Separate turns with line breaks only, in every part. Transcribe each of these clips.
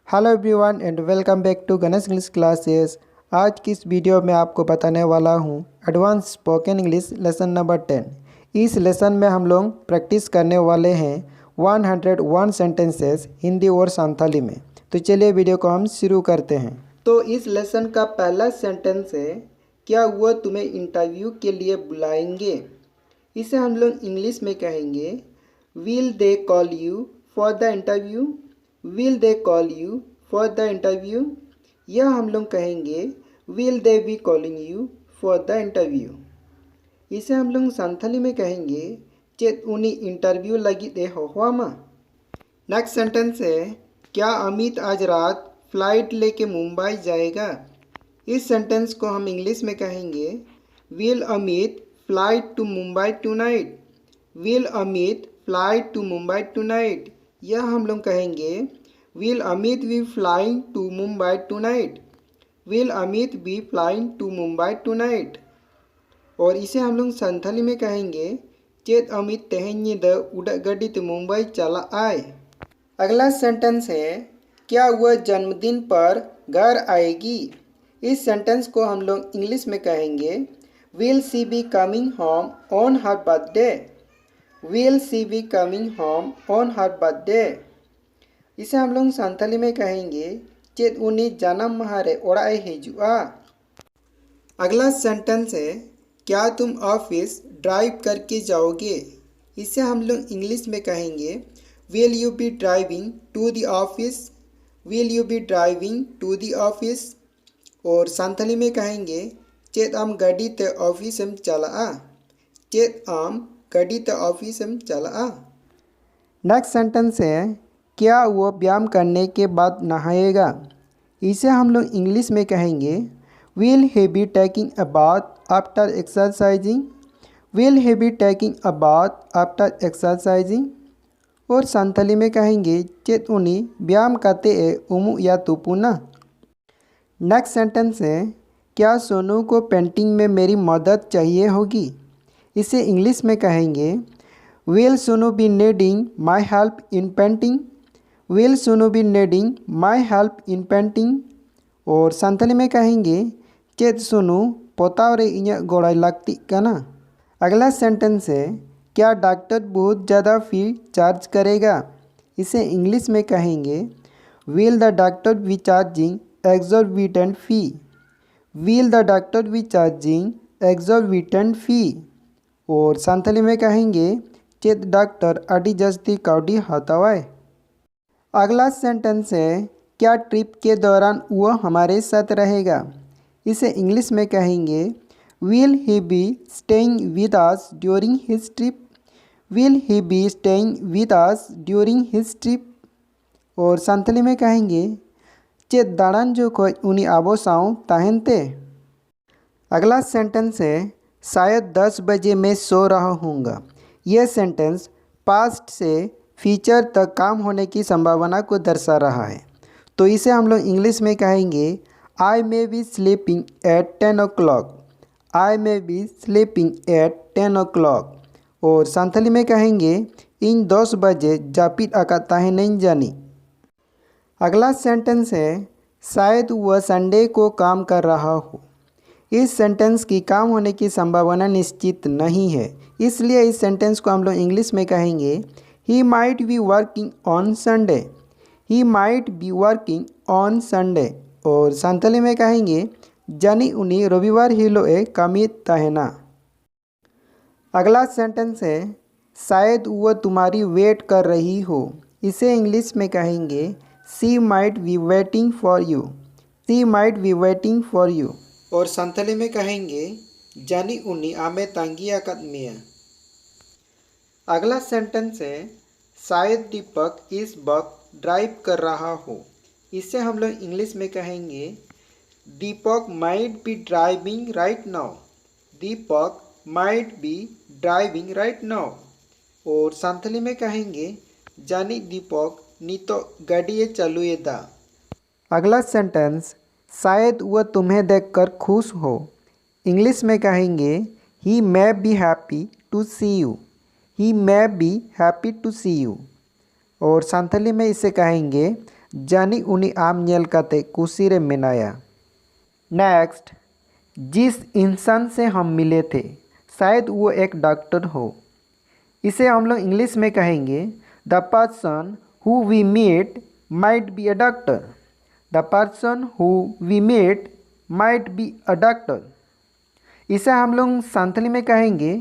Hello everyone and welcome back to Ganesh English classes. आज की इस वीडियो में आपको बताने वाला हूँ advance spoken English lesson number 10। इस लेसन में हम लोग प्रैक्टिस करने वाले हैं 101 सेंटेंसेस हिंदी और संथाली में। तो चलिए वीडियो को हम शुरू करते हैं। तो इस लेसन का पहला सेंटेंस है, क्या वो तुम्हें इंटरव्यू के लिए बुलाएंगे। इसे हम लोग इंग्लिश में कहेंगे will they call you for the interview. Will they call you for the interview, यह हम लोग कहेंगे will they be calling you for the interview. इसे हम लोग संथाली में कहेंगे चेत उनी इंटरव्यू लगी दे हो मा। नेक्स्ट सेंटेंस है, क्या अमित आज रात फ्लाइट लेके मुंबई जाएगा। इस सेंटेंस को हम इंग्लिश में कहेंगे will Amit flight to Mumbai tonight. Will Amit flight to Mumbai tonight, यह हम लोग कहेंगे will Amit be flying to Mumbai tonight. Will Amit be flying to Mumbai tonight. और इसे हम लोग संथाली में कहेंगे चेत अमित तेहन द उड़ान गाड़ी ते मुंबई चला आए। अगला सेंटेंस है, क्या वह जन्मदिन पर घर आएगी। इस सेंटेंस को हम लोग इंग्लिश में कहेंगे will she be coming home on her birthday. Will she be coming home on her birthday. इसे हम लोग संथाली में कहेंगे चेत उनी जन्म महारे ओड़ाए हिजुआ। अगला सेंटेंस है, क्या तुम ऑफिस ड्राइव करके जाओगे। इसे हम लोग इंग्लिश में कहेंगे will you be driving to the office. Will you be driving to the office. और संथाली में कहेंगे चेत आम गाड़ी ते ऑफिस में चला। चेत आम गाड़ी ते ऑफिस में चला। नेक्स्ट सेंटेंस है, क्या वो व्यायाम करने के बाद नहाएगा। इसे हम लोग इंग्लिश में कहेंगे will he be taking a bath after exercising. Will he be taking a bath after exercising. और संथाली में कहेंगे चेत उनी व्यायाम करते ए उमु या तुपुना। नेक्स्ट सेंटेंस है, क्या सोनू को पेंटिंग में मेरी मदद चाहिए होगी। इसे इंग्लिश में कहेंगे will Sonu be needing my help in painting. Will Sonu be needing my help in painting. और संथाली में कहेंगे चेत सोनू पोताव रे इᱧᱟᱹᱜ गोड़ाई लगती कना। अगला सेंटेंस है, क्या डॉक्टर बहुत ज़्यादा फी चार्ज करेगा। इसे इंग्लिश में कहेंगे will the doctor be charging exorbitant fee. Will the doctor be charging exorbitant fee. और संथाली में कहेंगे चेत डॉक्टर अड़ी जस्ती काउडी हतावाए। अगला सेंटेंस है, क्या ट्रिप के दौरान वह हमारे साथ रहेगा। इसे इंग्लिश में कहेंगे will he be staying with us during his trip. Will he be staying with us during his trip. और संथाली में कहेंगे चेत दाड़ान जोखोज उनी आबो साव ताहेनते। अगला सेंटेंस है, शायद 10 बजे मैं सो रहा हूँगा। यह सेंटेंस पास्ट से फ्यूचर तक काम होने की संभावना को दर्शा रहा है। तो इसे हम लोग इंग्लिश में कहेंगे I may be sleeping at 10 o'clock। I may be sleeping at 10 o'clock। और संथाली में कहेंगे इन 10 बजे जापिद आका ताहे नहीं जानी। अगला सेंटेंस है, शायद वह संडे को काम कर रहा हो। इस सेंटेंस की काम होने की संभावना निश्चित नहीं है, इसलिए इस सेंटेंस को हम लोग इंग्लिश में कहेंगे he might be working on Sunday. He might be working on Sunday. और संथाली में कहेंगे जानी उनी रविवार हिलोए कामी तहना। अगला सेंटेंस है, शायद वह तुम्हारी वेट कर रही हो। इसे इंग्लिश में कहेंगे she might be waiting for you. She might be waiting for you. और संथाली में कहेंगे जानी उनी आमे तांगी आकत मिया। अगला सेंटेंस है, शायद दीपक इस वक्त ड्राइव कर रहा हो। इसे हम लोग इंग्लिश में कहेंगे Deepak might be driving right now. Deepak might be driving right now. और संथाली में कहेंगे जानी दीपक नीतो गाड़िए चालुएदा। अगला सेंटेंस, शायद वह तुम्हें देखकर खुश हो। इंग्लिश में कहेंगे he may be happy to see you. He may be happy to see you. और संथाली में इसे कहेंगे जानी उनी आम नेल काते कुसी रे मेनाया। नेक्स्ट, जिस इंसान से हम मिले थे शायद वो एक डॉक्टर हो। इसे हम लोग इंग्लिश में कहेंगे the person who we meet might be a doctor. The person who we meet might be a doctor. इसे हम लोग सांथली में कहेंगे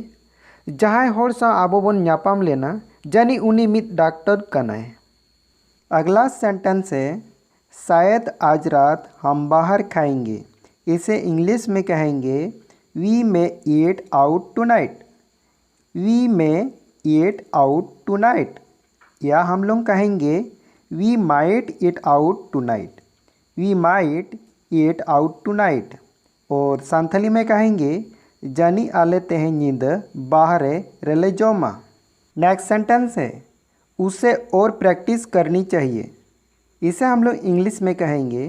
जहाँ होर सा आबो बन न्यापाम लेना जानी उनी मित डॉक्टर कनाए। अगला सेंटेंस है शायद आज रात हम बाहर खाएंगे। इसे इंग्लिश में कहेंगे we may eat out tonight. We may eat out tonight. या हम लोग कहेंगे we might eat out tonight. We might eat out tonight. और सांथली में कहेंगे जानी आले तेहे नींद बाहरे रेले जोमा। नेक्स्ट सेंटेंस है उसे और प्रैक्टिस करनी चाहिए। इसे हम लोग इंग्लिश में कहेंगे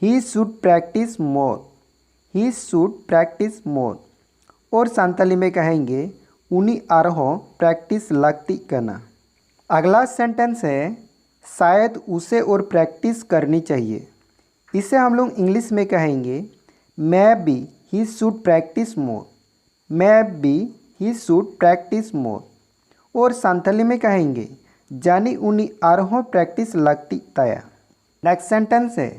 he should practice more. He should practice more. और सांथली में कहेंगे उनी आरहो प्रैक्टिस लगती करना। अगला सेंटेंस है शायद उसे और प्रैक्टिस करनी चाहिए। इसे हम लोग इंग्लिश में कहेंगे maybe he should practice more. May be he should practice more. और सांथली में कहेंगे जानी उनी आरहो प्रैक्टिस लगती तया। नेक्स्ट सेंटेंस है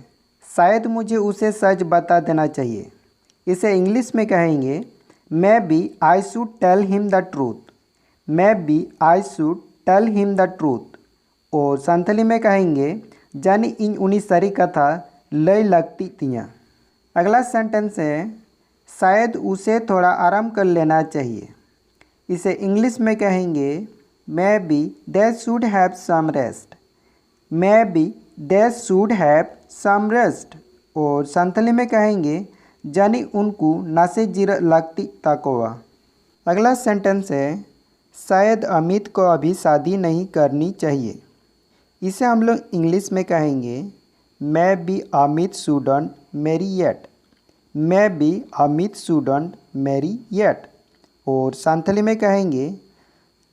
शायद मुझे उसे सच बता देना चाहिए। इसे इंग्लिश में कहेंगे maybe I should tell him the truth. Maybe I should tell him the truth. और सांथली में कहेंगे जानी इन उनी सारी कथा लय लगती तियाँ। अगला सेंटेंस है शायद उसे थोड़ा आराम कर लेना चाहिए। इसे इंग्लिश में कहेंगे maybe they should have some rest. Maybe they should have some rest. और सांथली में कहेंगे जानी उनको नासे जीरा लगती ताकोवा। अगला सेंटेंस है शायद अमित को अभी शादी नहीं करनी चाहिए। इसे हम लोग इंग्लिश में कहेंगे maybe Amit shouldn't marry yet. Maybe Amit shouldn't marry yet. और सांथली में कहेंगे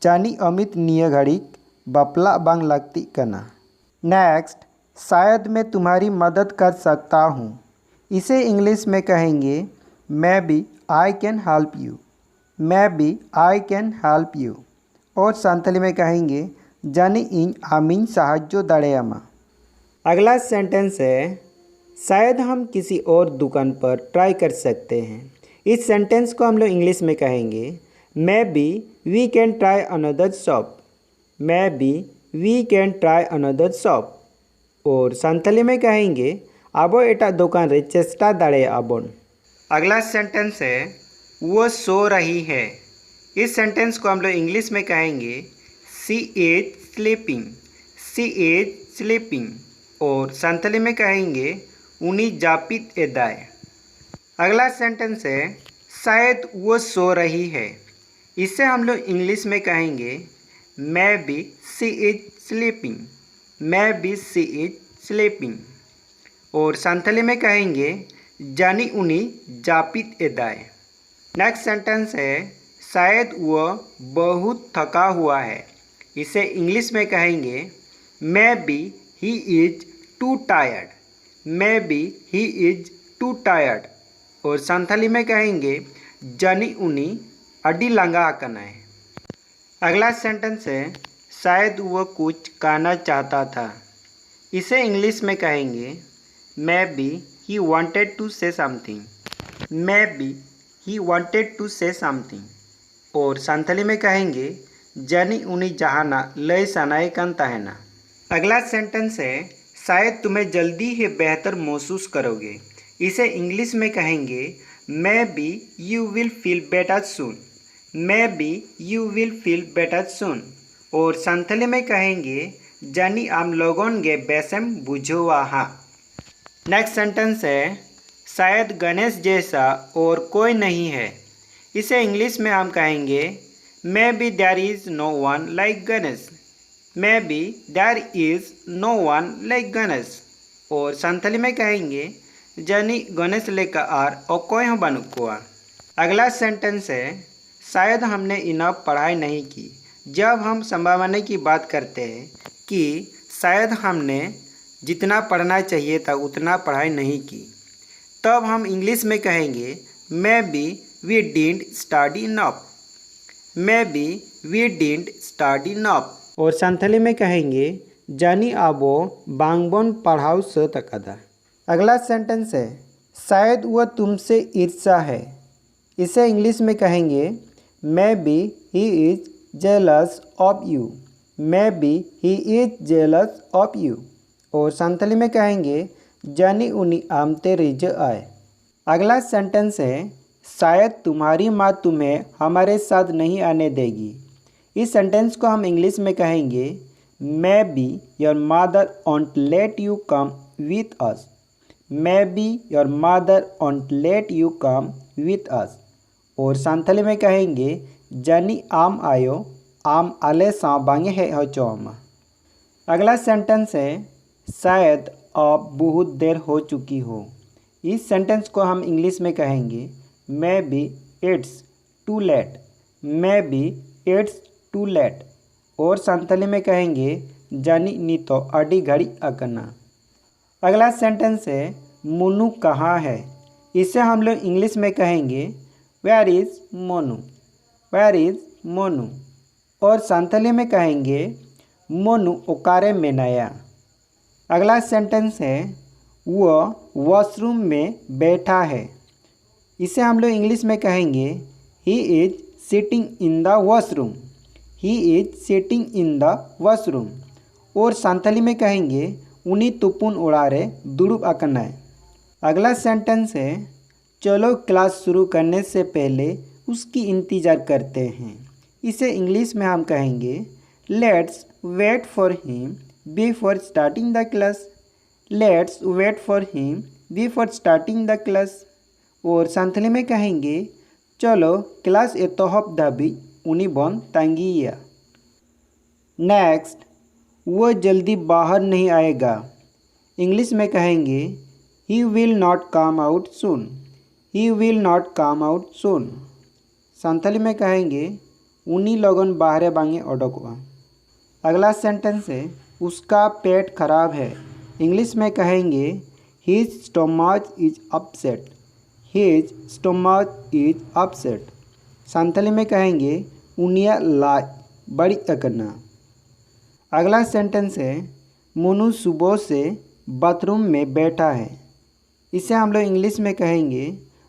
जानी अमित निय घड़ी बपला बांग लगती कना। नेक्स्ट, शायद मैं तुम्हारी मदद कर सकता हूँ। इसे इंग्लिश में कहेंगे maybe I can help you. Maybe I can help you. और सांथली में कहेंगे जानी इन आमीन साहाज्यो दाड़ेयामा। अगला सेंटेंस है शायद हम किसी और दुकान पर ट्राई कर सकते हैं। इस सेंटेंस को हम लोग इंग्लिश में कहेंगे maybe we can try another shop. Maybe we can try another shop. और सांथली में कहेंगे आबो एटा दुकान रे चेष्टा दाड़े आबोन। अगला सेंटेंस है वो सो रही है। इस सेंटेंस को हम लोग इंग्लिश में कहेंगे she is sleeping. She is sleeping. और सांथली में कहेंगे उनी जापित एदाय। अगला सेंटेंस है शायद वो सो रही है। इसे हम लोग इंग्लिश में कहेंगे maybe she is sleeping. Maybe she is sleeping. और सांथली में कहेंगे जानी उनी जापित एदाय। नेक्स्ट सेंटेंस है शायद वह बहुत थका हुआ है। इसे इंग्लिश में कहेंगे maybe he is to tired. May be he is to tired. और सांथली में कहेंगे जानी उनी अडी लंगा कनाए। अगला सेंटेंस है शायद वह कुछ कहना चाहता था। इसे इंग्लिश में कहेंगे maybe he wanted to say something. Maybe he wanted to say something. और सांथली में कहेंगे जानी उनी जहाना लय सनाए कन तहना। अगला सेंटेंस है शायद तुम्हें जल्दी ही बेहतर महसूस करोगे। इसे इंग्लिश में कहेंगे maybe you will feel better soon. Maybe you will feel better soon. और सांथली में कहेंगे जानी आम लोगों गे बेसम बुझोवाहा। नेक्स्ट सेंटेंस है शायद गणेश जैसा और कोई नहीं है। इसे इंग्लिश में हम कहेंगे maybe there is no one like Ganesh. Maybe there is no one like Ganesh. और सांथली में कहेंगे जानी गणेश लेकर आर और कोई हो बनुकुआ। अगला सेंटेंस है शायद हमने इनफ पढ़ाई नहीं की। जब हम संभावना की बात करते हैं कि शायद हमने जितना पढ़ना चाहिए था उतना पढ़ाई नहीं की। तब हम इंग्लिश में कहेंगे maybe we didn't study enough, maybe we didn't study enough. और संथाली में कहेंगे जानी आबो बांगबोन पढ़ाऊ स तकदा। अगला सेंटेंस है शायद वह तुमसे ईर्ष्या है। इसे इंग्लिश में कहेंगे maybe he is jealous of you, maybe he is jealous of you. और संथाली में कहेंगे जानी उनी आमते रिज आए। अगला सेंटेंस है शायद तुम्हारी माँ तुम्हें हमारे साथ नहीं आने देगी। इस सेंटेंस को हम इंग्लिश में कहेंगे may be your mother won't let you come with us, may be your mother won't let you come with us. और संथाली में कहेंगे जानी आम आयो आम आले सा बांगे है हचोमा। अगला सेंटेंस है शायद अब बहुत देर हो चुकी हो। इस सेंटेंस को हम इंग्लिश में कहेंगे maybe it's too late, maybe it's too late. और संथाली में कहेंगे जानी नी तो अडी घड़ी अकना। अगला सेंटेंस है मोनू कहाँ है। इसे हम लोग इंग्लिश में कहेंगे where is Monu, where is Monu. और संथाली में कहेंगे मोनू ओकारे में नया। अगला सेंटेंस है वह वॉशरूम में बैठा है। इसे हम लोग इंग्लिश में कहेंगे he is sitting in the washroom, he is sitting in the washroom. और संथाली में कहेंगे उनी तुपुन उड़ारे दुड़ुब अकनाए। अगला सेंटेंस है चलो क्लास शुरू करने से पहले उसकी इंतज़ार करते हैं। इसे इंग्लिश में हम कहेंगे let's wait for him before starting the class, let's wait for him before starting the class. और संथाली में कहेंगे चलो क्लास एतोहब धाबी उनी बन तांगिया। नेक्स्ट वो जल्दी बाहर नहीं आएगा। इंग्लिश में कहेंगे he will not come out soon, he will not come out soon. Santhali में कहेंगे उनी लगन बाहरे बांगे ओडोकवा। अगला सेंटेंस है उसका पेट खराब है। इंग्लिश में कहेंगे his stomach is upset, his stomach is upset. Santhali में कहेंगे उनिया ला बड़ी अकना। अगला सेंटेंस है मोनू सुबह से बाथरूम में बैठा है। इसे हम लोग इंग्लिश में कहेंगे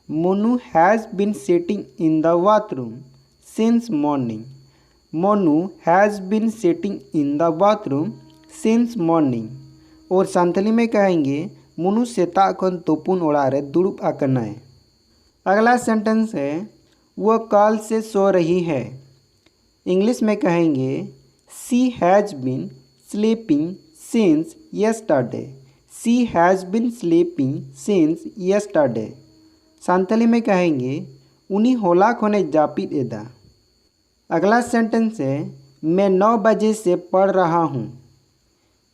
Monu has been sitting in the bathroom since morning, Monu has been sitting in the bathroom since morning. और संथाली में कहेंगे मोनू सेता खन तोपुन ओड़ारे दुड़ुब आकनाए। अगला सेंटेंस है वह कल से सो रही है। इंग्लिश में कहेंगे she has been sleeping since yesterday, she has been sleeping since yesterday. Santhali में कहेंगे उनी होला खोने जापिद एदा। अगला सेंटेंस है मैं 9 बजे से पढ़ रहा हूँ।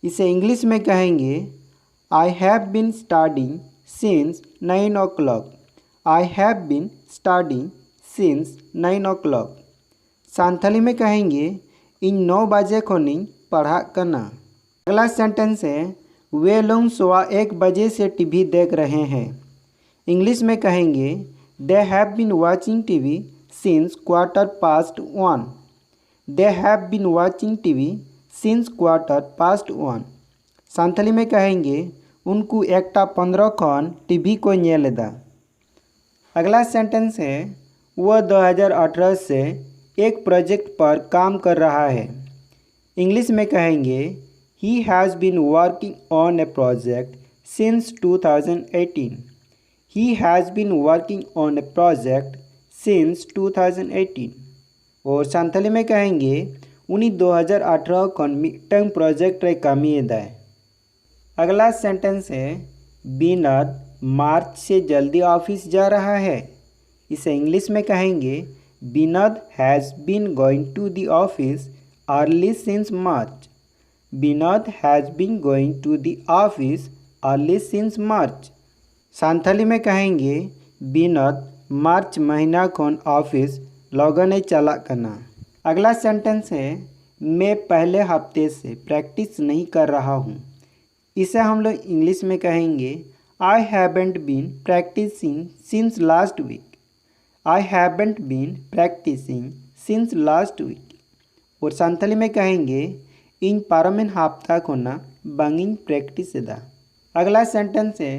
इसे इंग्लिश में कहेंगे I have been studying since 9 o'clock, I have been studying since 9 o'clock। Santhali में कहेंगे इन 9 बजे खोनी पढ़ा करना। अगला सेंटेंस है वे लोग सुबह 1 बजे से टीवी देख रहे हैं। इंग्लिश में कहेंगे they have been watching TV since 1:15, they have been watching TV since 1:15। Santhali में कहेंगे उनको 1:15 खन टीवी को नेलेदा। अगला सेंटेंस है वह 2018 से एक प्रोजेक्ट पर काम कर रहा है। इंग्लिश में कहेंगे he has been working on a project since 2018, he has been working on a project since 2018। और संथाली में कहेंगे उनी 2018 खन मिटंग प्रोजेक्ट रे कामी दाए। अगला सेंटेंस है विनोद मार्च से जल्दी ऑफिस जा रहा है। इसे इंग्लिश में कहेंगे Vinod has been going to the office early since March, Vinod has been going to the office early since March. Santhali में कहेंगे विनोद मार्च महीना खन ऑफिस लगने चला करना। अगला सेंटेंस है मैं पहले हफ्ते से प्रैक्टिस नहीं कर रहा हूँ। इसे हम लोग इंग्लिश में कहेंगे I haven't been practising since last week. I haven't been practising since last week. और संथाली में कहेंगे इन पारमेन हफ्ता खोना बंगिंग प्रैक्टिस दा। अगला सेंटेंस है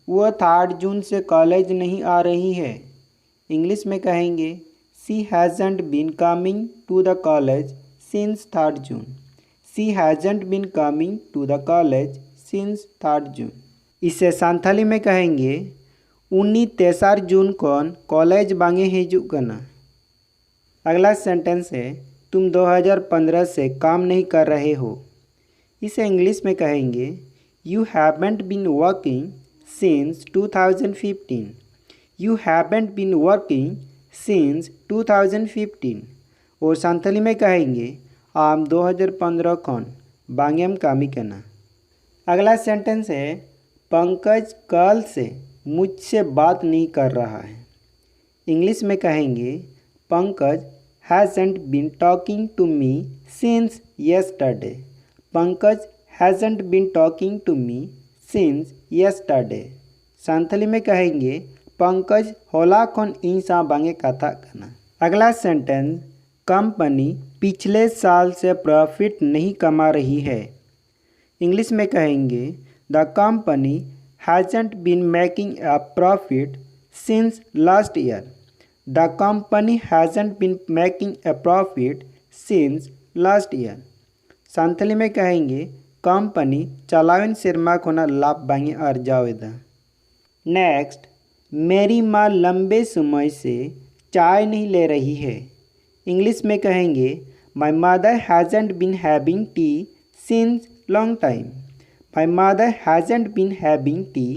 वह 3 जून से कॉलेज नहीं आ रही है। इंग्लिश में कहेंगे she hasn't been coming to the college since 3 June. She hasn't been coming to the college since 3 June. इसे संथाली में कहेंगे उन्नी 3 जून कौन कॉलेज बांगे हिजुग कना। अगला सेंटेंस है तुम 2015 से काम नहीं कर रहे हो। इसे इंग्लिश में कहेंगे you haven't been working since 2015। You haven't been working since 2015। और संथाली में कहेंगे आम 2015 कौन बांगेम कामी कना। अगला सेंटेंस है पंकज कल से मुझसे बात नहीं कर रहा है। इंग्लिश में कहेंगे Pankaj hasn't been talking to me since yesterday. Pankaj hasn't been talking to me since yesterday. Santhali में कहेंगे पंकज होला कौन इंसा बांगे कथा कना। अगला सेंटेंस कंपनी पिछले साल से प्रॉफिट नहीं कमा रही है। इंग्लिश में कहेंगे the company hasn't been making a profit since last year. The company hasn't been making a profit since last year. Santhali में कहेंगे कंपनी चलावन सिरमा खोना लाभ बांगे अर्जावेदा। नेक्स्ट मेरी माँ लंबे समय से चाय नहीं ले रही है। इंग्लिश में कहेंगे my mother hasn't been having tea since long time. My mother hasn't been having tea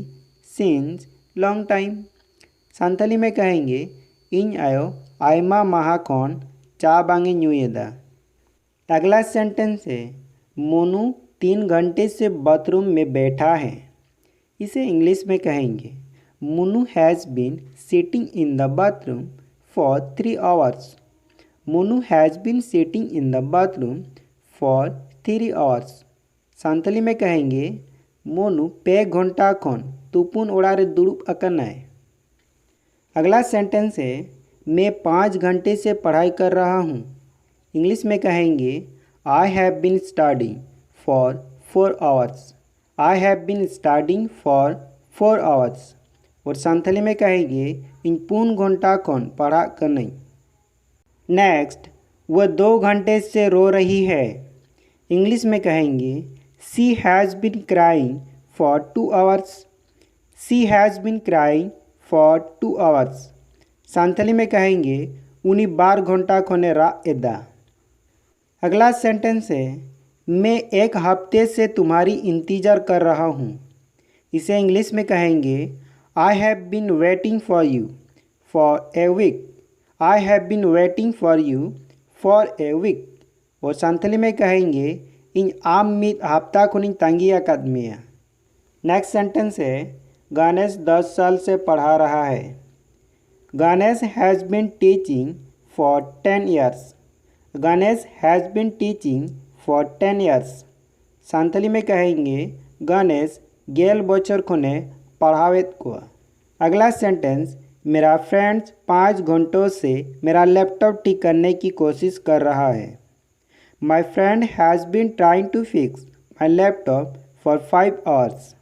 since long time. Santhali में कहेंगे इन आयो आयमा माहा कौन चा बांगे न्यूएदा। अगला सेंटेंस है मोनू 3 घंटे से बाथरूम में बैठा है। इसे इंग्लिश में कहेंगे Monu has been sitting in the bathroom for 3 hours. Monu has been sitting in the bathroom for 3 hours. Santhali में कहेंगे मोनू 5 घंटा खन तुपुन ओड़ारे दुड़ुब अकनाय। अगला सेंटेंस है मैं 5 घंटे से पढ़ाई कर रहा हूँ। इंग्लिश में कहेंगे I have been studying for 4 hours. I have been studying for 4 hours. और संथाली में कहेंगे इन पून घंटा कौन पढ़ा कर नहीं। नेक्स्ट वह 2 घंटे से रो रही है। इंग्लिश में कहेंगे she has been crying for 2 hours. She has been crying for 2 hours. Santhali में कहेंगे उन्हीं 12 घंटा खोने रा एदा। अगला सेंटेंस है मैं 1 हफ्ते से तुम्हारी इंतज़ार कर रहा हूँ। इसे इंग्लिश में कहेंगे I have been waiting for you for a week. I have been waiting for you for a week. और संथाली में कहेंगे इन आम मित हफ्ता खुनिंग तंगिया कदमिया। नेक्स्ट सेंटेंस है गणेश 10 साल से पढ़ा रहा है। Ganesh has been teaching for 10 years. Ganesh has been teaching for 10 years. Santhali में कहेंगे गणेश 11 बछर खुने पढ़ावेत को। अगला सेंटेंस मेरा फ्रेंड्स 5 घंटों से मेरा लैपटॉप ठीक करने की कोशिश कर रहा है। My friend has been trying to fix my laptop for 5 hours.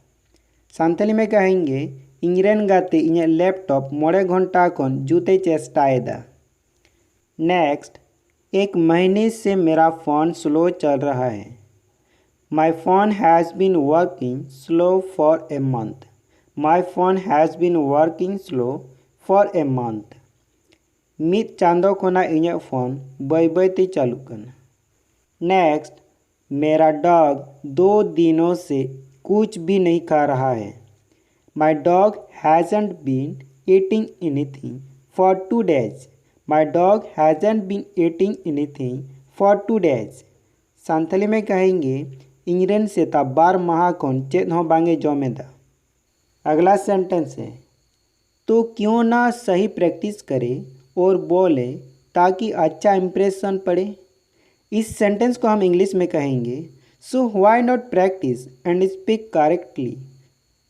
Santhali में कहेंगे इंग्रेन गाते इन लैपटॉप 9 घंटा कौन जूते चेष्टाएदा। नेक्स्ट 1 महीने से मेरा फ़ोन स्लो चल रहा है। My phone has been working slow for a month. My phone has been working slow for a month. मित चांदो खोना इन फ़ोन बै बैते चालू करना। नेक्स्ट मेरा डॉग 2 दिनों से कुछ भी नहीं खा रहा है। My dog hasn't been eating anything for 2 days। My dog hasn't been eating anything for 2 days। Santhali में कहेंगे इंग्रेन से बार माह कौन चेत हो बांगे जमेदा। अगला सेंटेंस है तो क्यों ना सही प्रैक्टिस करे और बोले ताकि अच्छा इम्प्रेशन पड़े। इस सेंटेंस को हम इंग्लिश में कहेंगे So why not practice and speak correctly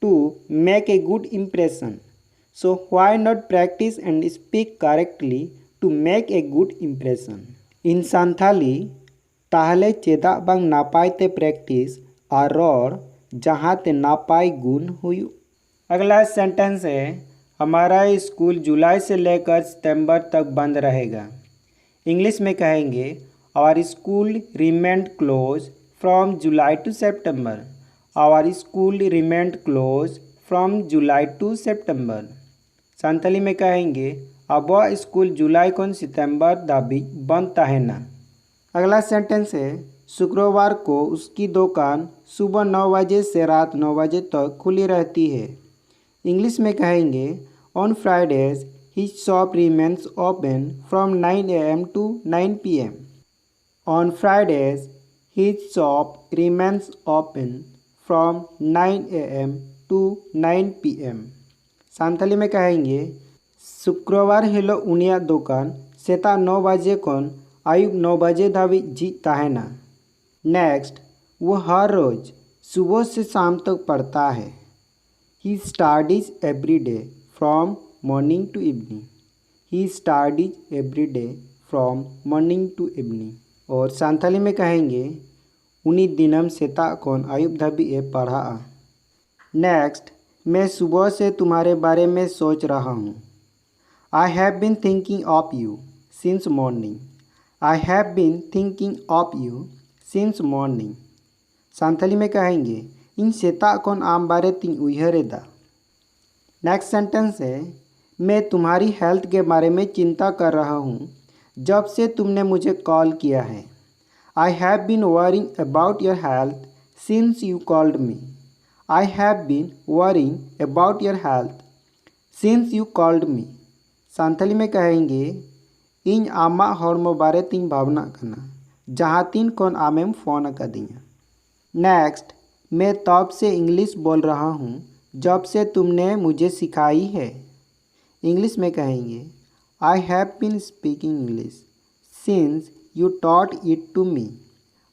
to make a good impression? So why not practice and speak correctly to make a good impression? In Santhali, tahle chedak bang napai te practice और rod जहाँ ते नापाई गुण हुई। अगला sentence है हमारा school जुलाई से लेकर सितंबर तक बंद रहेगा। इंग्लिश में कहेंगे our school remained close from July to September. Our school remained close from July to September. Santhali में कहेंगे अब स्कूल जुलाई कौन सितंबर दाबी बंद तहना। अगला सेंटेंस है शुक्रवार को उसकी दुकान सुबह 9 बजे से रात 9 बजे तक खुली रहती है। इंग्लिश में कहेंगे on Fridays his shop remains open from 9 AM to 9 PM। On Fridays his shop remains open from 9 AM to 9 PM। Santhali में कहेंगे शुक्रवार हिलो उनिया दुकान सेता 9 बजे कौन आयुब 9 बजे धाबी जी तहना। नेक्स्ट वो हर रोज़ सुबह से शाम तक पढ़ता है। He studies every day from morning to evening. He studies every day from morning to evening. और सांथाली में कहेंगे उन्हीं दिनम सेता कौन आयुब धाबी ए पढ़ा। नेक्स्ट मैं सुबह से तुम्हारे बारे में सोच रहा हूँ। I have been thinking of you since morning. I have been thinking of you since morning. Santhali में कहेंगे इन सेता कौन आम बारे तिंग उयहरेदा। नेक्स्ट सेंटेंस है मैं तुम्हारी हेल्थ के बारे में चिंता कर रहा हूँ जब से तुमने मुझे कॉल किया है। I have been worrying about your health since you called me. I have been worrying about your health since you called me. Santhali में कहेंगे इन आमा हॉर्मो बारे तिंग भावना करना जहाँ तीन कौन आमेम फ़ोन कर दिया। नेक्स्ट मैं तब से इंग्लिश बोल रहा हूँ जब से तुमने मुझे सिखाई है। इंग्लिश में कहेंगे I have been speaking English since you taught it to me.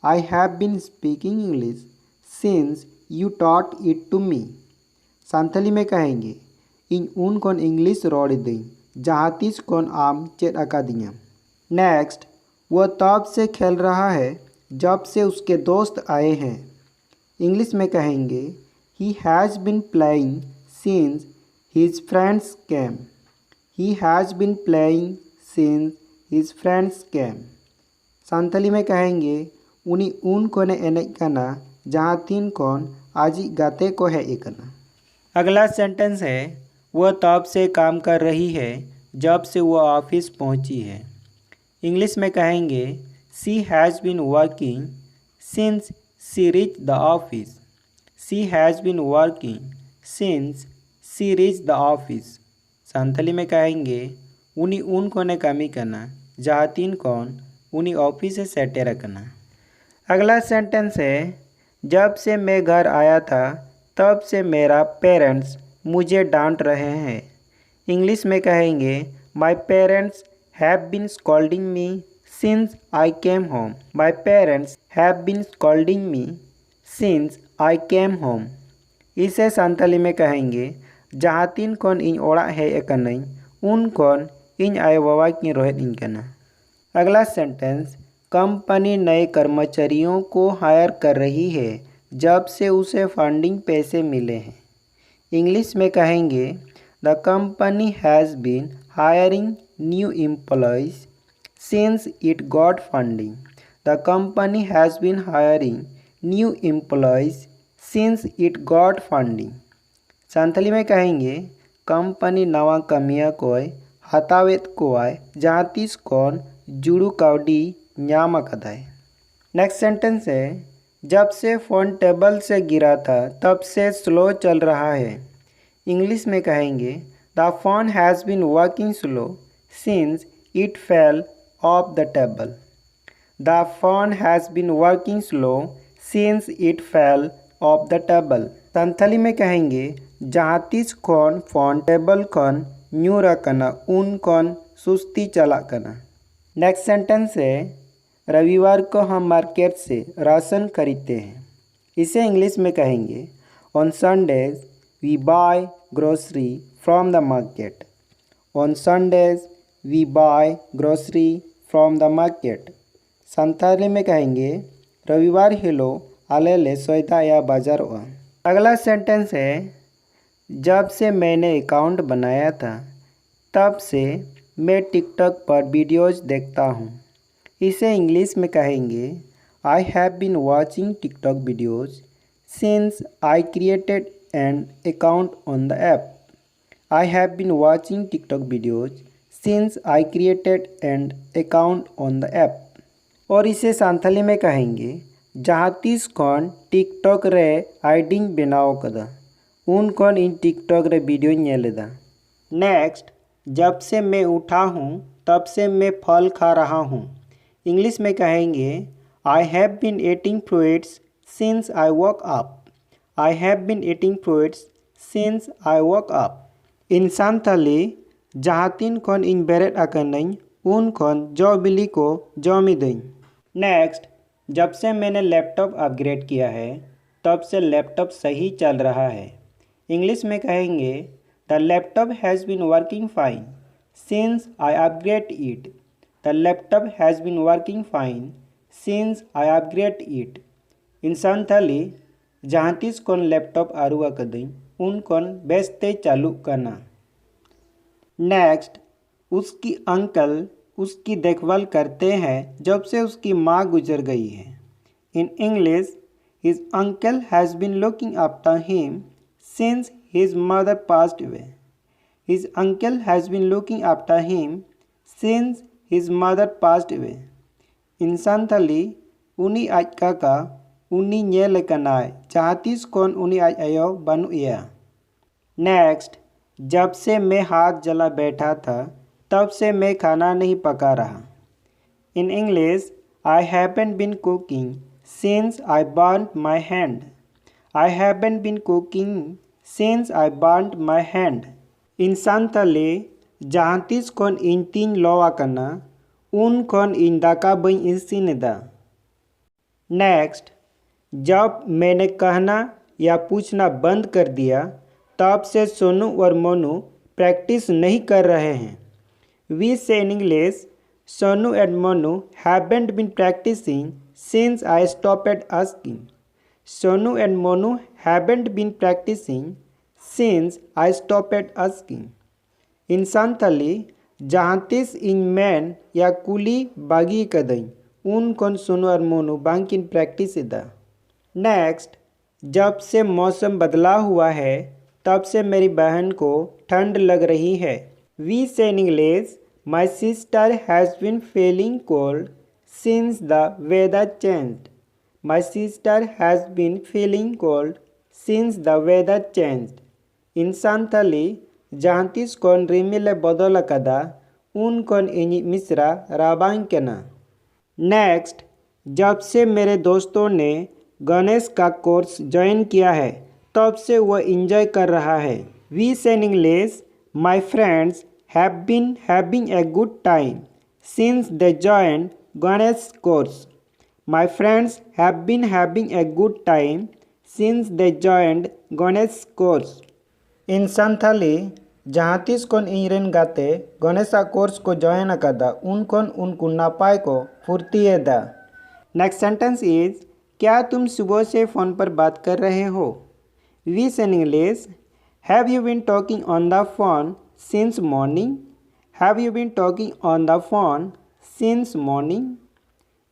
I have been speaking English since you taught it to me. Santhali में कहेंगे इन उन कौन इंग्लिश रोड दी जहाँ तीस कौन आम चेत अका दिया। नेक्स्ट वह तब से खेल रहा है जब से उसके दोस्त आए हैं। इंग्लिश में कहेंगे he has been playing since his friends came. He has been playing since his friends came. Santhali में कहेंगे उनी उन कोने एनेज कना जहाँ तीन कौन आजी गाते को है एकना। अगला सेंटेंस है वह तब से काम कर रही है जब से वह ऑफिस पहुँची है। इंग्लिश में कहेंगे she has been working since she reach the office. She has been working since she reach the office. Santhali में कहेंगे उनी उन कोने कामी करना जहाँ तीन कौन उनी ऑफिस से सेटे रखना। अगला सेंटेंस है जब से मैं घर आया था तब से मेरा पेरेंट्स मुझे डांट रहे हैं। इंग्लिश में कहेंगे my parents have been scolding me since I came home. My parents have been scolding me since I came home. इसे सांथाली में कहेंगे जहाँ तीन कौन इन ओड़ा है एक नहीं उन कौन इन आय बाबा की रोहित इन करना। अगला सेंटेंस कंपनी नए कर्मचारियों को हायर कर रही है जब से उसे फंडिंग पैसे मिले हैं। इंग्लिश में कहेंगे the company has been hiring new employees since it got funding. The company has been hiring new employees since it got funding. Santhali में कहेंगे कंपनी नवा कमिया कोय हतावेत कोय जातीस कौन जुड़ू काउडी न्यामा कदाय। नेक्स्ट सेंटेंस है जब से फ़ोन टेबल से गिरा था तब से स्लो चल रहा है। इंग्लिश में कहेंगे the phone has been working slow since it fell off the table. The phone has been working slow since it fell off the table. Santhali में कहेंगे जहाँ तीस कौन फोन टेबल कौन न्यू रखना उन कौन सुस्ती चला करना। नेक्स्ट सेंटेंस है रविवार को हम मार्केट से राशन खरीदते हैं। इसे इंग्लिश में कहेंगे on Sundays we buy grocery from the market. On Sundays we buy grocery from the market. Santhali में कहेंगे रविवार हिलो आले ले सौदा या बाजार हुआ। अगला सेंटेंस है जब से मैंने अकाउंट बनाया था तब से मैं टिकटॉक पर वीडियोज़ देखता हूँ। इसे इंग्लिश में कहेंगे I have been watching TikTok videos since I created an account on the app. I have been watching TikTok videos since I created an account on the app. और इसे सांथाली में कहेंगे जहाँ तीस कौन टिकटॉक रे आइडिंग बनाओ कदा उन कौन इन टिकटॉक रे वीडियो नेलेदा। नेक्स्ट जब से मैं उठा हूँ तब से मैं फल खा रहा हूँ। इंग्लिश में कहेंगे I have been eating fruits since I walk up. I have been eating fruits since I walk up. In Santhali जहाँ तीन कौन इन बेरेट आकनई उन कौन जो बिली को जो मिदई। नेक्स्ट जब से मैंने लैपटॉप अपग्रेड किया है तब से लैपटॉप सही चल रहा है। इंग्लिश में कहेंगे the laptop has been working fine since I upgrade it. The laptop has been working fine since I upgrade it. In Santhali जहाँ तीस कौन लैपटॉप आरुआ कदई उन कौन बेचते चालू करना। नेक्स्ट उसकी अंकल उसकी देखभाल करते हैं जब से उसकी माँ गुजर गई है। In English his uncle has been looking after him since his mother passed away. His uncle has been looking after him since his mother passed away. In Santhali उनी आज काका उनी ñel कनाय जहाँ तीस कौन उनी आज आयो बनुया। नेक्स्ट जब से मैं हाथ जला बैठा था तब से मैं खाना नहीं पका रहा। In English I haven't been cooking since I burned my hand. I haven't been cooking since I burned my hand. In Santhali जहाँ तीस कौन इन तीन लोआ कना उन कौन इन दाका बई इसिनेदा। नेक्स्ट जब मैंने कहना या पूछना बंद कर दिया तब से सोनू और मोनू प्रैक्टिस नहीं कर रहे हैं। We say in English, Sonu and Monu haven't been practicing since I stopped asking. Sonu and Monu haven't been practicing since I stopped asking. In Santhali, जहाँतीस इन मैन या कुली बागी कदई उन कौन सोनू और मोनू बांकिन प्रैक्टिस दा। नेक्स्ट जब से मौसम बदला हुआ है तब से मेरी बहन को ठंड लग रही है। We say in English, my sister has been feeling cold since the weather changed. My sister has been feeling cold since the weather changed. In Santhali, जहाँतीस कौन रिमिले बदल कदा उन कौन इनी मिश्रा राबांग केना। नेक्स्ट जब से मेरे दोस्तों ने गणेश का कोर्स ज्वाइन किया है तब से वह इंजॉय कर रहा है। We say in English, my friends have been having a good time since they joined Ganesh course. My friends have been having a good time since they joined Ganesh course. इन संथाली जहाँ तीस कौन engine गाते Ganesha course को join कदा उन कौन उनको नापाय को फुर्ती दा। नेक्स्ट सेंटेंस इज क्या तुम सुबह से फ़ोन पर बात कर रहे हो। We say English have you been talking on the phone since morning? Have you been talking on the phone since morning?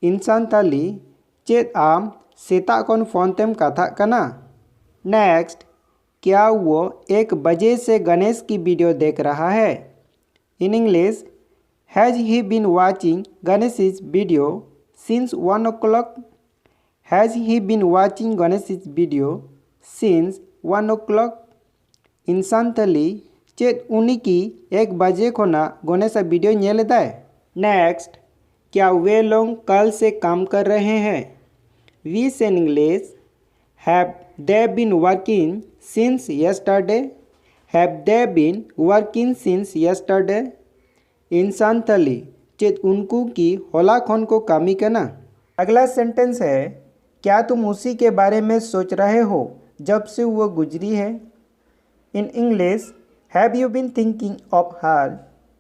In Santhali, चेत आम सेता कौन फ़ोन तेम कथा कना। नेक्स्ट क्या वो 1 बजे से गणेश की वीडियो देख रहा है। In English has he been watching Ganesh video since 1 o'clock? Has he been watching Ganesh video since 1 o'clock? In Santhali चेत उनी की 1 बजे खोना गणेश वीडियो ñel दाय। नेक्स्ट क्या वे लोग कल से काम कर रहे हैं। We say English have they been working since yesterday? Have they been working since yesterday? In Santhali चेत उनको की होला खन को कामी कना। अगला सेंटेंस है क्या तुम उसी के बारे में सोच रहे हो जब से वो गुजरी है। In English have you been thinking of her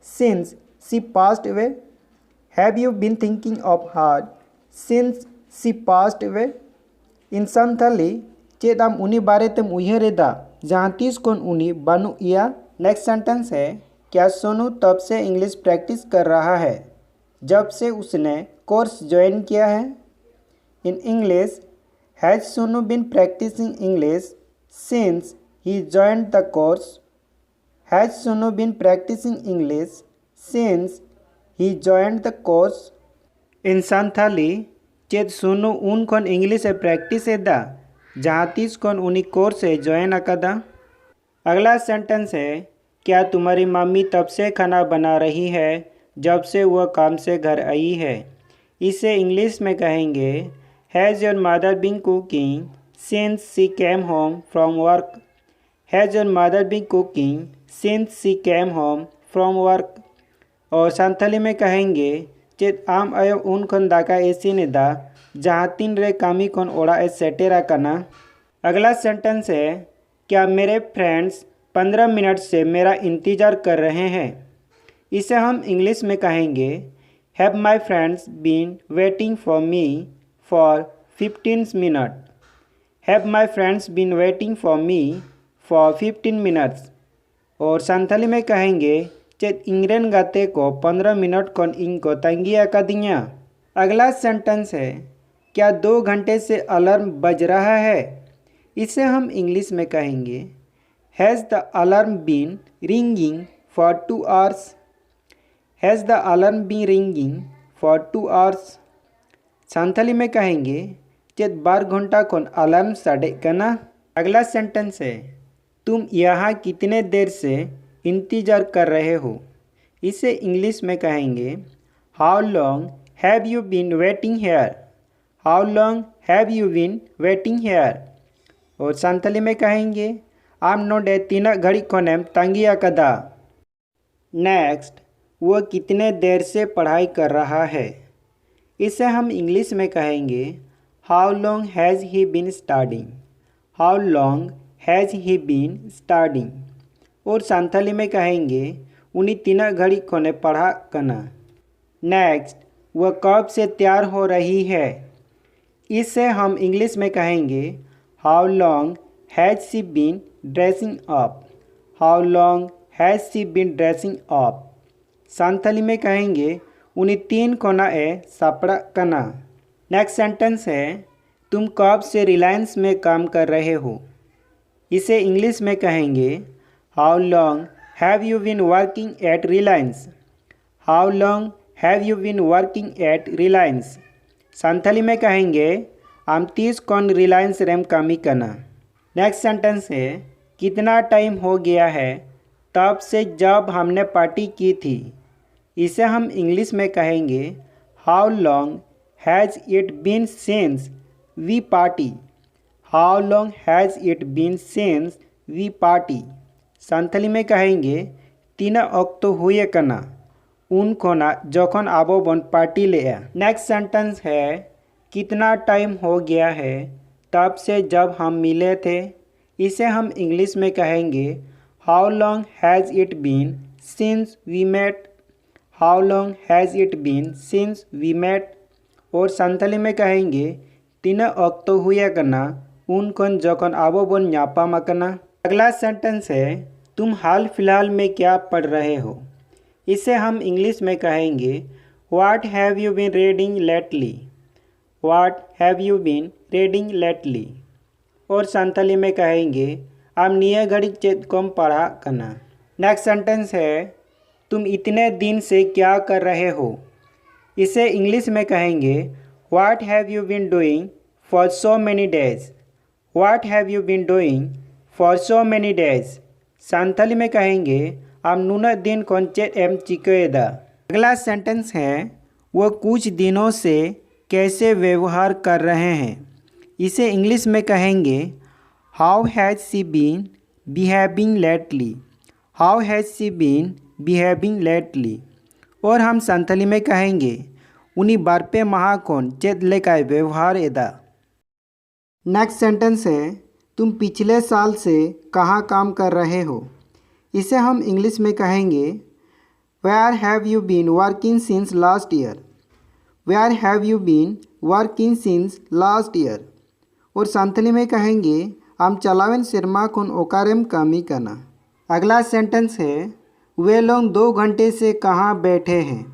since she passed away. Have you been thinking of her since she passed away. In Santhali चेत आम उनी बारे तेम उयहरेदा जहाँ तीस कोन उनी बानु इया। नेक्स्ट सेंटेंस है क्या सोनू तब से इंग्लिश प्रैक्टिस कर रहा है जब से उसने कोर्स ज्वाइन किया है। In English has Sonu been practicing English since he joined the course. Has Sonu been practicing English since he joined the course. In Santhali Sonu सोनू उन खन इंग्लिश से प्रैक्टिस एदा जहाँ तीस खन उनी कोर्स से ज्वाइन अकादा। अगला सेंटेंस है क्या तुम्हारी मम्मी तब से खाना बना रही है जब से वह काम से घर आई है। इसे इंग्लिश में कहेंगे has your mother been cooking since she came home from work. Has your mother been cooking since she came home from work. और संथाली में कहेंगे चेत आम आयो उन खन दाका एसी नेदा जहाँ तीन रे कामी खन ओड़ा ए सेटेरा कना। अगला सेंटेंस है क्या मेरे फ्रेंड्स 15 मिनट से मेरा इंतज़ार कर रहे हैं। इसे हम इंग्लिश में कहेंगे have my friends been waiting for me for 15 minute. Have my friends been waiting for me for 15 minutes. और संथाली में कहेंगे चेत इंग्रेन गाते को 15 मिनट कौन इनको तंगिया का दिया। अगला सेंटेंस है क्या 2 घंटे से अलार्म बज रहा है। इसे हम इंग्लिश में कहेंगे has the alarm been ringing for 2 hours. Has the alarm been ringing for 2 hours. Santhali में कहेंगे चेत 12 घंटा कौन अलार्म साडे कना। अगला सेंटेंस है तुम यहाँ कितने देर से इंतज़ार कर रहे हो। इसे इंग्लिश में कहेंगे how long have you been waiting here. How long have you been waiting here. और संथाली में कहेंगे आम नोडे तीना घड़ी कोनेम तंगिया कदा। नेक्स्ट वो कितने देर से पढ़ाई कर रहा है। इसे हम इंग्लिश में कहेंगे how long has he been studying. How long has he been studying. और संथाली में कहेंगे उन्हीं तीना घड़ी कोने पढ़ा कना। नेक्स्ट वह कब से तैयार हो रही है। इसे हम इंग्लिश में कहेंगे how long has she been dressing up. How long has she been dressing up. Santhali में कहेंगे उन्हीं 3 कोना ए सापड़ा कना। नेक्स्ट सेंटेंस है तुम कब से रिलायंस में काम कर रहे हो। इसे इंग्लिश में कहेंगे how long have you been working at Reliance. How long have you been working at Reliance. Santhali में कहेंगे आम 30 कौन रिलायंस रेम कामी कना। नेक्स्ट सेंटेंस है कितना टाइम हो गया है तब से जब हमने पार्टी की थी। इसे हम इंग्लिश में कहेंगे how long has it been since we party. How long has it been since we party. Santhali में कहेंगे 3 अक्टो हुए कना उन कोना जखन आबो बन पार्टी ले। नेक्स्ट सेंटेंस है कितना टाइम हो गया है तब से जब हम मिले थे। इसे हम इंग्लिश में कहेंगे how long has it been since we met. How long has it been since we met. और संथाली में कहेंगे 3 अक्टो हुए कना उन कन जखन आबो बन न्यापामा कना। अगला सेंटेंस है तुम हाल फिलहाल में क्या पढ़ रहे हो। इसे हम इंग्लिश में कहेंगे what have you been reading lately. What have you been reading lately. और संथाली में कहेंगे आम निये घड़ी चेत कम पढ़ा कना। नेक्स्ट सेंटेंस है तुम इतने दिन से क्या कर रहे हो। इसे इंग्लिश में कहेंगे what have you been doing for so many days. What have you been doing for so many days. Santhali में कहेंगे आम नूना दिन कौन चेत एम चिकेदा। अगला सेंटेंस है वो कुछ दिनों से कैसे व्यवहार कर रहे हैं। इसे इंग्लिश में कहेंगे how has she been behaving lately. How has she been behaving lately. और हम संथाली में कहेंगे उनी बारपे माह खन चेद लेकाय व्यवहार एदा। नेक्स्ट सेंटेंस है तुम पिछले साल से कहाँ काम कर रहे हो। इसे हम इंग्लिश में कहेंगे where have you been working since last year. Where have you been working since last year. और संथाली में कहेंगे आम चलावेन सिरमा खन ओकारेम कामी कना। अगला सेंटेंस है वे लोग 2 घंटे से कहाँ बैठे हैं।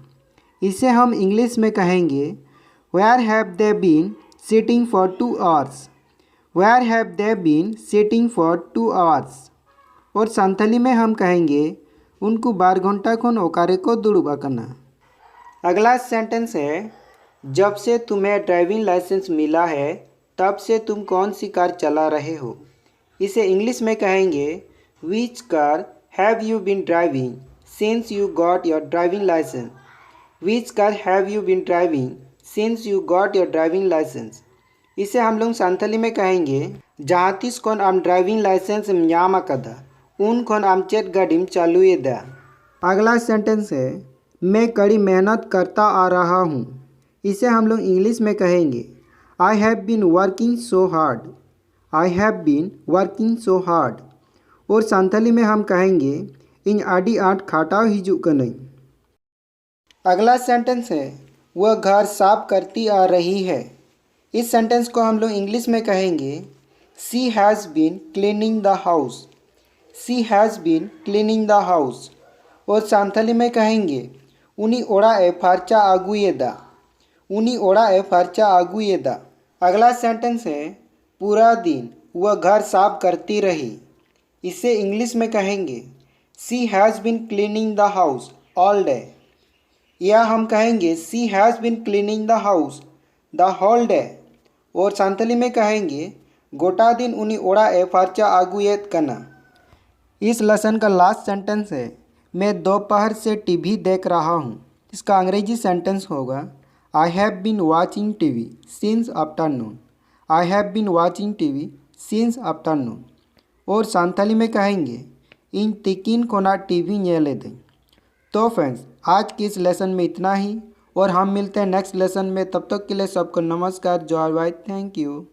इसे हम इंग्लिश में कहेंगे where have they been sitting for 2 hours. Where have they been sitting for 2 hours. और संथाली में हम कहेंगे उनको 12 घंटा खन ओकारे को दुड़ुबा करना। अगला सेंटेंस है जब से तुम्हें ड्राइविंग लाइसेंस मिला है तब से तुम कौन सी कार चला रहे हो। इसे इंग्लिश में कहेंगे which car have you been driving since you got your driving licence. Which car have you been driving since you got your driving licence. इसे हम लोग संथाली में कहेंगे जहाँ तीस खन आम ड्राइविंग लाइसेंस ᱧᱟᱢ आकदा उन खन आम चेद गाड़ीम चालुएदा। अगला सेंटेंस है मैं कड़ी मेहनत करता आ रहा हूँ। इसे हम लोग इंग्लिश में कहेंगे I have been working so hard. I have been working so hard. और संथाली में हम कहेंगे इन आड़ी आट खाटाव हिजुग कनई। अगला सेंटेंस है वह घर साफ करती आ रही है। इस सेंटेंस को हम लोग इंग्लिश में कहेंगे she has been cleaning the house. She has been cleaning the house. और संथाली में कहेंगे उनी ओड़ा ए फार्चा आगुएदा। उनी ओड़ा ए फार्चा आगुएदा। अगला सेंटेंस है पूरा दिन वह घर साफ करती रही। इसे इंग्लिश में कहेंगे she has been cleaning the house all day. या हम कहेंगे she has been cleaning the house the whole day. और संथाली में कहेंगे गोटा दिन उनी ओड़ा ए फार्चा आगुएत कना। इस लेसन का लास्ट सेंटेंस है मैं दोपहर से टीवी देख रहा हूँ। इसका अंग्रेजी सेंटेंस होगा I have been watching TV since afternoon. I have been watching TV since afternoon. और संथाली में कहेंगे इन तिकिन कोना टीवी ñेले दें। तो फ्रेंड्स आज की इस लेसन में इतना ही और हम मिलते हैं नेक्स्ट लेसन में। तब तक के लिए सबको नमस्कार, जय हिंद, थैंक यू।